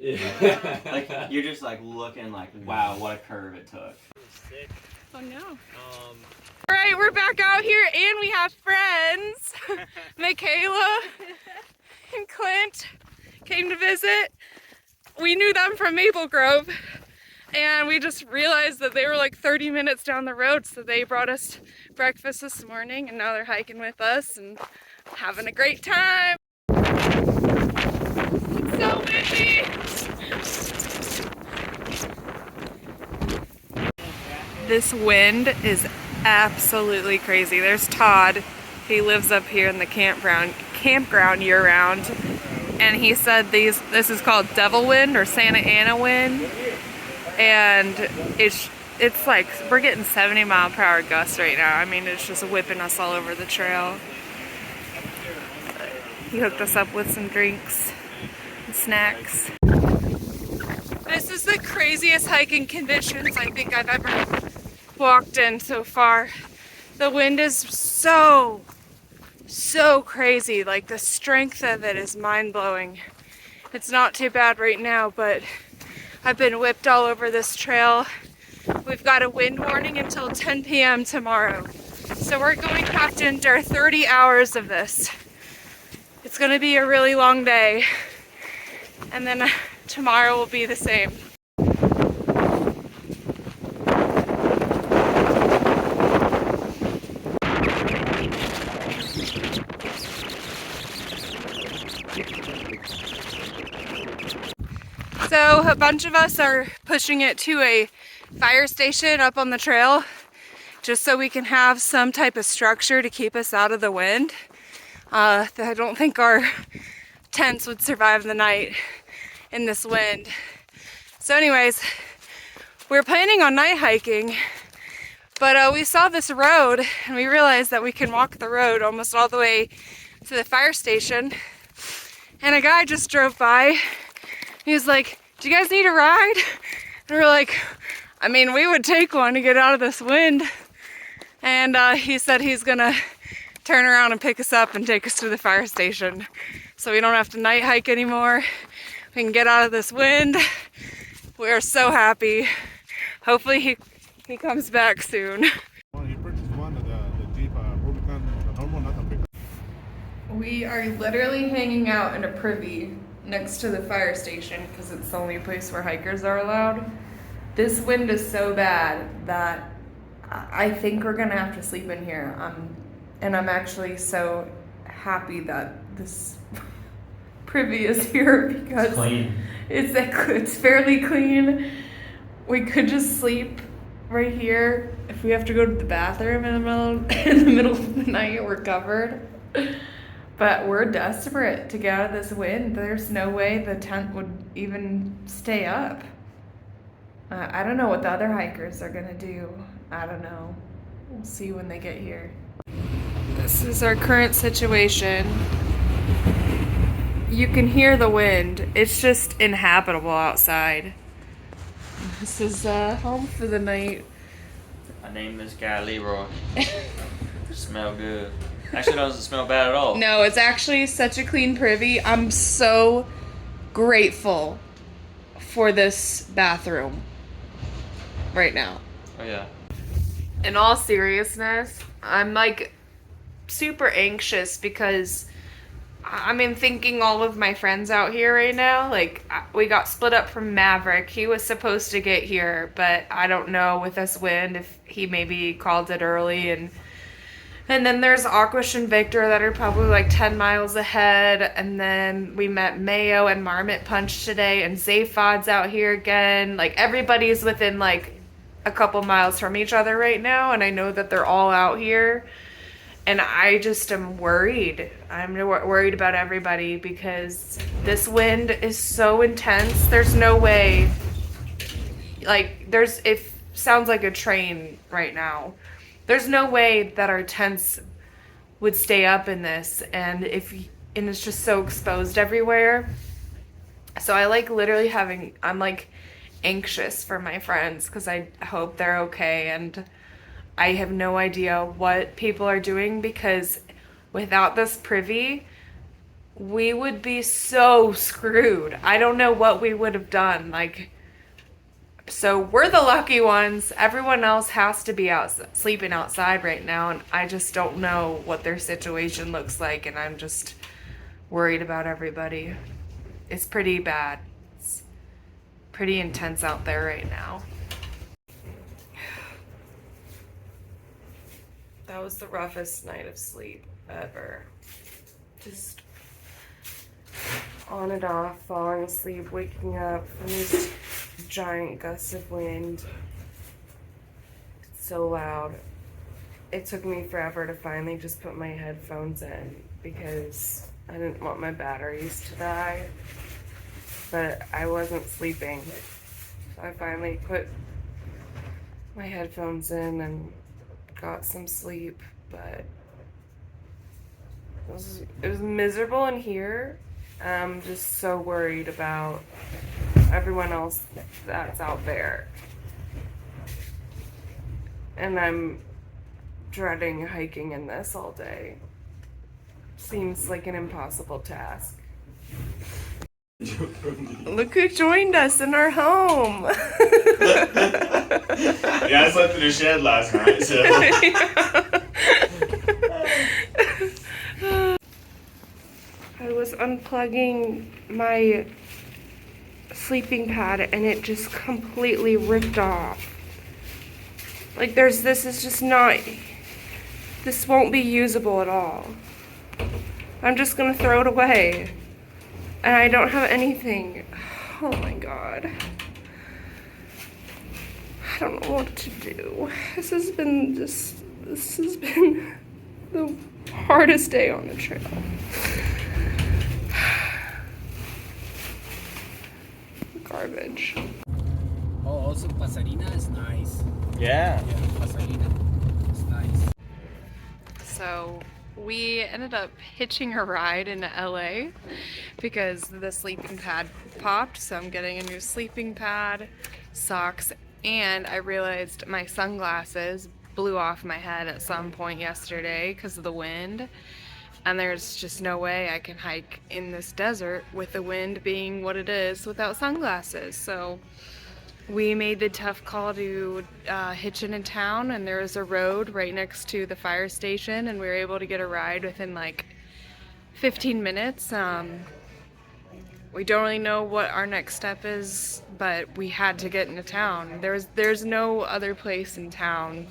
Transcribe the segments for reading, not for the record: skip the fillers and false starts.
Yeah. Like you're just like looking like, wow, what a curve it took. Oh no. All right, we're back out here and we have friends. Michaela and Clint came to visit. We knew them from Maple Grove and we just realized that they were like 30 minutes down the road, so they brought us breakfast this morning and now they're hiking with us and having a great time. It's so windy. This wind is absolutely crazy. There's Todd. He lives up here in the campground year round. And he said this is called devil wind or Santa Ana wind. And it's like we're getting 70-mile-per-hour gusts right now. I mean, it's just whipping us all over the trail. He hooked us up with some drinks and snacks. This is the craziest hiking conditions I think I've ever walked in so far. The wind is so crazy. Like the strength of it is mind-blowing. It's not too bad right now, but I've been whipped all over this trail. We've got a wind warning until 10 p.m. tomorrow. So we're going to have to endure 30 hours of this. It's going to be a really long day. And then tomorrow will be the same. So a bunch of us are pushing it to a fire station up on the trail just so we can have some type of structure to keep us out of the wind. I don't think our tents would survive the night in this wind. So anyways, we're planning on night hiking, but we saw this road and we realized that we can walk the road almost all the way to the fire station. And a guy just drove by. He was like, "Do you guys need a ride?" And we're like, I mean, we would take one to get out of this wind. And he said he's gonna turn around and pick us up and take us to the fire station so we don't have to night hike anymore. We can get out of this wind. We're so happy. Hopefully he comes back soon. We are literally hanging out in a privy next to the fire station because it's the only place where hikers are allowed. This wind is so bad that I think we're gonna have to sleep in here. And I'm actually so happy that this privy is here because it's fairly clean. We could just sleep right here. If we have to go to the bathroom in the middle of the night, we're covered. But we're desperate to get out of this wind. There's no way the tent would even stay up. I don't know what the other hikers are gonna do. I don't know. We'll see when they get here. This is our current situation. You can hear the wind. It's just inhabitable outside. This is home for the night. I named this guy Leroy. Smell good. Actually, it doesn't smell bad at all. No, it's actually such a clean privy. I'm so grateful for this bathroom right now. Oh yeah. In all seriousness, I'm like super anxious because I'm thinking all of my friends out here right now. Like, we got split up from Maverick. He was supposed to get here, but I don't know with this wind if he maybe called it early. And then there's Aquash and Victor that are probably like 10 miles ahead. And then we met Mayo and Marmot Punch today, and Zaphod's out here again. Like, everybody's within like a couple miles from each other right now, and I know that they're all out here. And I just am worried. I'm worried about everybody because this wind is so intense. There's no way, like, it sounds like a train right now. There's no way that our tents would stay up in this, and it's just so exposed everywhere. So I like literally I'm like anxious for my friends because I hope they're okay, and I have no idea what people are doing because without this privy, we would be so screwed. I don't know what we would have done. Like, so we're the lucky ones. Everyone else has to be out sleeping outside right now, and I just don't know what their situation looks like, and I'm just worried about everybody. It's pretty bad. It's pretty intense out there right now. That was the roughest night of sleep ever. Just on and off, falling asleep, waking up from these giant gusts of wind. It's so loud. It took me forever to finally just put my headphones in because I didn't want my batteries to die. But I wasn't sleeping. So I finally put my headphones in and got some sleep, but it was miserable in here. I'm just so worried about everyone else that's out there. And I'm dreading hiking in this all day. Seems like an impossible task. Look who joined us in our home. Yeah, I slept in a shed last night, so. I was unplugging my sleeping pad and it just completely ripped off. Like this is just not, this won't be usable at all. I'm just gonna throw it away. And I don't have anything. Oh my god. I don't know what to do. This has been the hardest day on the trail. Garbage. Oh, also Pasarina is nice. Yeah. Yeah, Pasarina is nice. So we ended up hitching a ride into LA because the sleeping pad popped. So I'm getting a new sleeping pad, socks, and I realized my sunglasses blew off my head at some point yesterday because of the wind. And there's just no way I can hike in this desert with the wind being what it is without sunglasses. So we made the tough call to hitch in town, and there was a road right next to the fire station, and we were able to get a ride within like 15 minutes. We don't really know what our next step is, but we had to get into town. There's no other place in town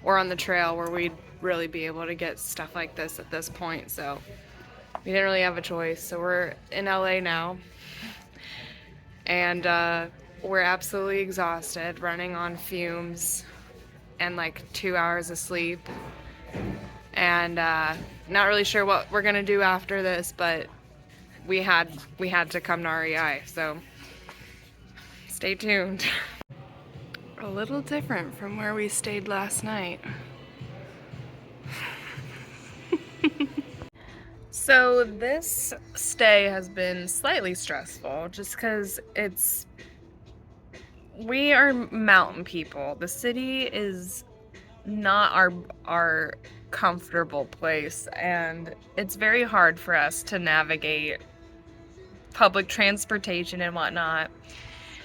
or on the trail where we'd really be able to get stuff like this at this point, so we didn't really have a choice. So we're in LA now, and we're absolutely exhausted, running on fumes and like 2 hours of sleep, and not really sure what we're gonna do after this, but we had to come to REI, so stay tuned. A little different from where we stayed last night. So this stay has been slightly stressful just because we are mountain people. The city is not our comfortable place, and it's very hard for us to navigate public transportation and whatnot.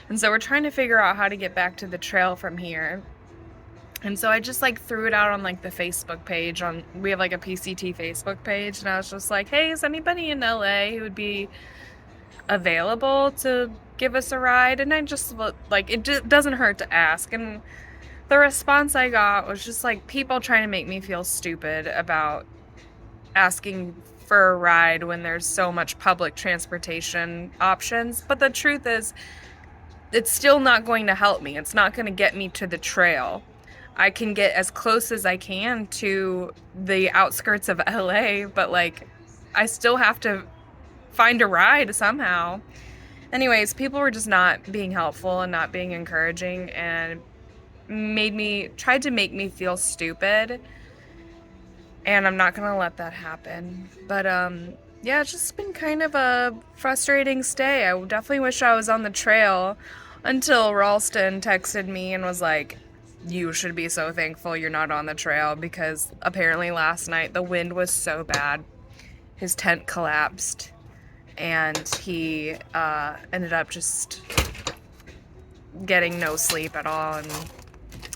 And so we're trying to figure out how to get back to the trail from here. And so I just like threw it out on like the Facebook page. We have like a PCT Facebook page, and I was just like, hey, is anybody in LA who would be available to give us a ride? And I just like, it just doesn't hurt to ask. And the response I got was just like people trying to make me feel stupid about asking for a ride when there's so much public transportation options. But the truth is, it's still not going to help me. It's not going to get me to the trail. I can get as close as I can to the outskirts of LA, but like I still have to find a ride somehow. Anyways, people were just not being helpful and not being encouraging, and tried to make me feel stupid, and I'm not gonna let that happen. But yeah, it's just been kind of a frustrating stay. I definitely wish I was on the trail, until Ralston texted me and was like, you should be so thankful you're not on the trail, because apparently last night the wind was so bad his tent collapsed and he ended up just getting no sleep at all. And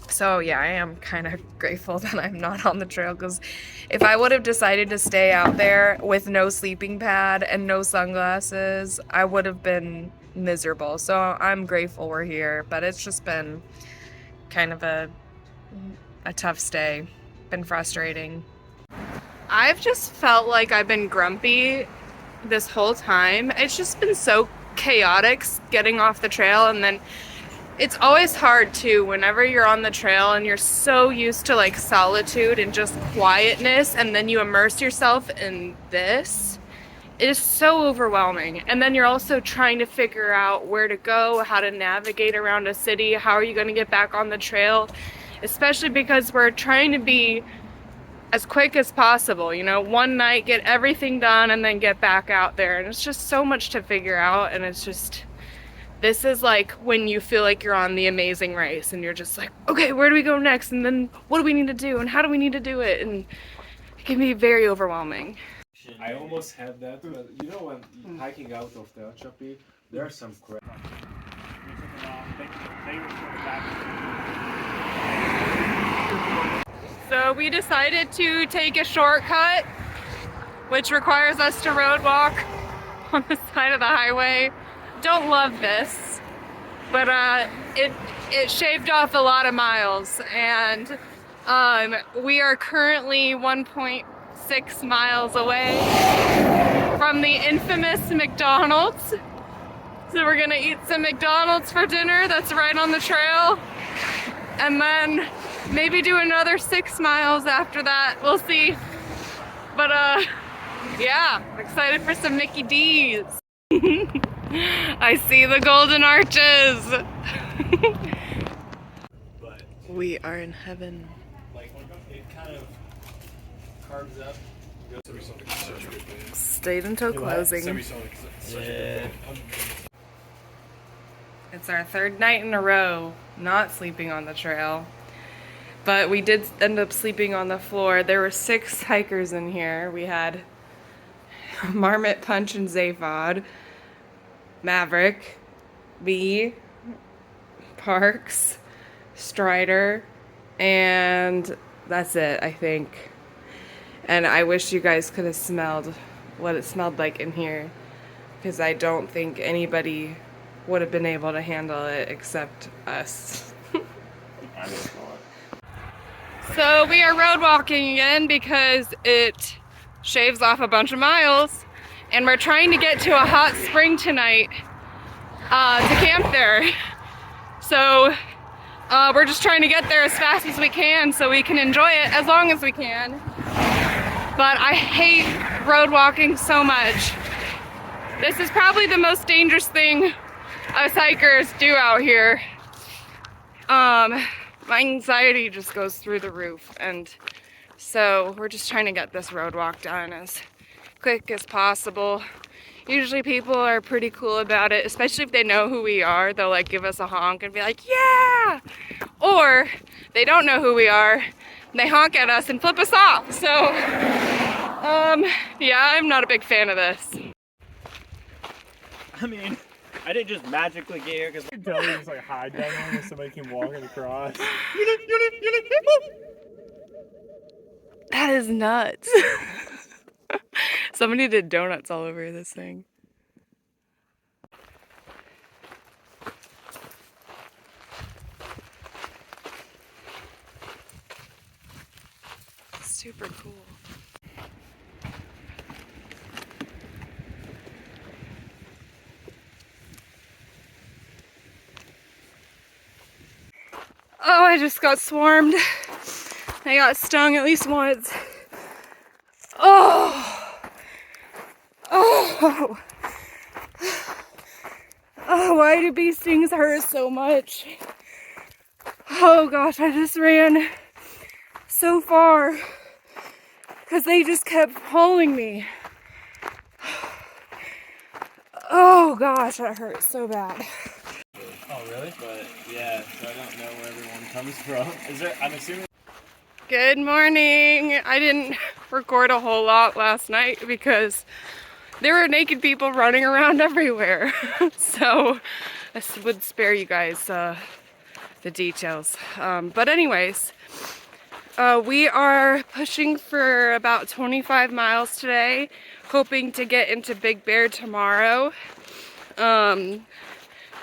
so yeah, I am kind of grateful that I'm not on the trail, because if I would have decided to stay out there with no sleeping pad and no sunglasses, I would have been miserable. So I'm grateful we're here, but it's just been kind of a tough stay. Been frustrating. I've just felt like I've been grumpy this whole time. It's just been so chaotic getting off the trail, and then it's always hard too whenever you're on the trail and you're so used to like solitude and just quietness, and then you immerse yourself in this. It is so overwhelming. And then you're also trying to figure out where to go, how to navigate around a city, how are you going to get back on the trail, especially because we're trying to be as quick as possible, you know, one night, get everything done, and then get back out there. And it's just so much to figure out, and it's just, this is like when you feel like you're on The Amazing Race and you're just like, okay, where do we go next? And then what do we need to do? And how do we need to do it? And it can be very overwhelming. I almost had that, but you know when hiking out of the Chapi, there are some crap. So we decided to take a shortcut, which requires us to road walk on the side of the highway. Don't love this, but it shaved off a lot of miles, and we are currently 1.6 miles away from the infamous McDonald's. So we're gonna eat some McDonald's for dinner. That's right on the trail, and then maybe do another 6 miles after that. We'll see. But yeah, I'm excited for some Mickey D's. I see the golden arches. We are in heaven. Like, it kind of carves up. Stayed until closing. Yeah. It's our third night in a row not sleeping on the trail. But we did end up sleeping on the floor. There were 6 hikers in here. We had Marmot, Punch, and Zaphod, Maverick, B, Parks, Strider, and that's it, I think. And I wish you guys could have smelled what it smelled like in here, because I don't think anybody would have been able to handle it except us. I just know it. So we are road walking again because it shaves off a bunch of miles, and we're trying to get to a hot spring tonight to camp there. So we're just trying to get there as fast as we can so we can enjoy it as long as we can. But I hate road walking so much. This is probably the most dangerous thing us hikers do out here. My anxiety just goes through the roof, and so we're just trying to get this road walk done as quick as possible. Usually people are pretty cool about it, especially if they know who we are. They'll like give us a honk and be like, yeah! Or they don't know who we are, and they honk at us and flip us off. So, yeah, I'm not a big fan of this. I mean, I didn't just magically get here because You can tell he just like hide down there and somebody came walking across. That is nuts. Somebody did donuts all over this thing. Super cool. Oh, I just got swarmed. I got stung at least once. Oh! Oh! Oh, why do bee stings hurt so much? Oh gosh, I just ran so far because they just kept pulling me. Oh gosh, that hurt so bad. Oh, really? But yeah, so I don't know where everyone comes from. Is there? I'm assuming. Good morning. I didn't record a whole lot last night because there were naked people running around everywhere. So I would spare you guys the details. But anyways, we are pushing for about 25 miles today, hoping to get into Big Bear tomorrow.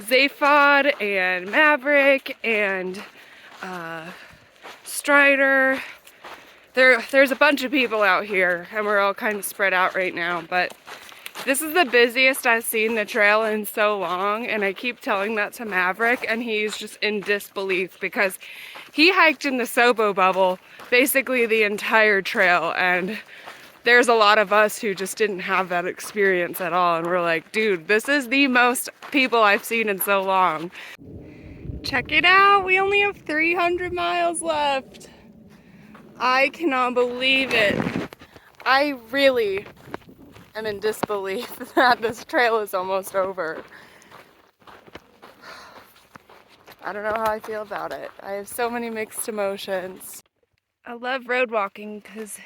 Zaphod and Maverick and Strider. There's a bunch of people out here, and we're all kind of spread out right now, but this is the busiest I've seen the trail in so long, and I keep telling that to Maverick, and he's just in disbelief because he hiked in the SOBO bubble basically the entire trail, and there's a lot of us who just didn't have that experience at all, and we're like, dude, this is the most people I've seen in so long. Check it out, we only have 300 miles left. I cannot believe it. I really am in disbelief that this trail is almost over. I don't know how I feel about it. I have so many mixed emotions. I love road walking because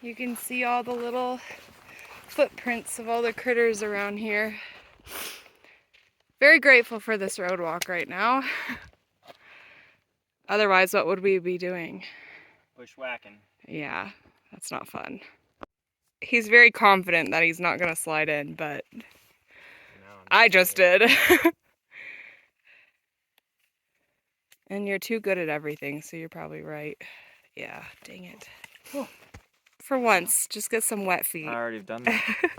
you can see all the little footprints of all the critters around here. Very grateful for this road walk right now. Otherwise, what would we be doing? Bushwhacking. Yeah, that's not fun. He's very confident that he's not gonna slide in, but I just did. And you're too good at everything, so you're probably right. Yeah, dang it. Oh. For once, just get some wet feet. I already have done that.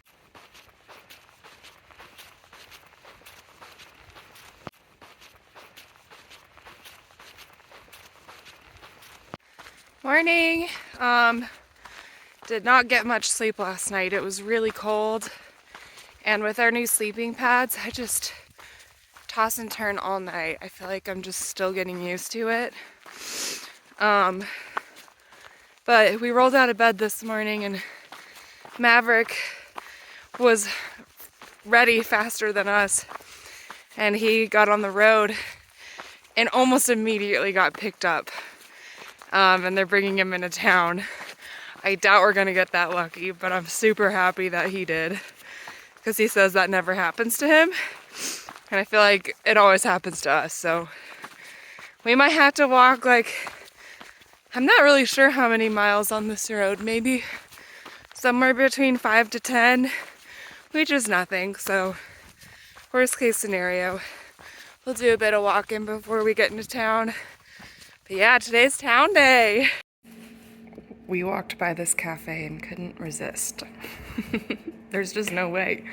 Morning. Did not get much sleep last night. It was really cold. And with our new sleeping pads, I just toss and turn all night. I feel like I'm just still getting used to it. But we rolled out of bed this morning and Maverick was ready faster than us. And he got on the road and almost immediately got picked up. And they're bringing him into town. I doubt we're gonna get that lucky, but I'm super happy that he did. Because he says that never happens to him. And I feel like it always happens to us, so we might have to walk like, I'm not really sure how many miles on this road, maybe somewhere between 5 to 10, which is nothing, so worst case scenario, we'll do a bit of walking before we get into town. But yeah, today's town day. We walked by this cafe and couldn't resist. There's just no way.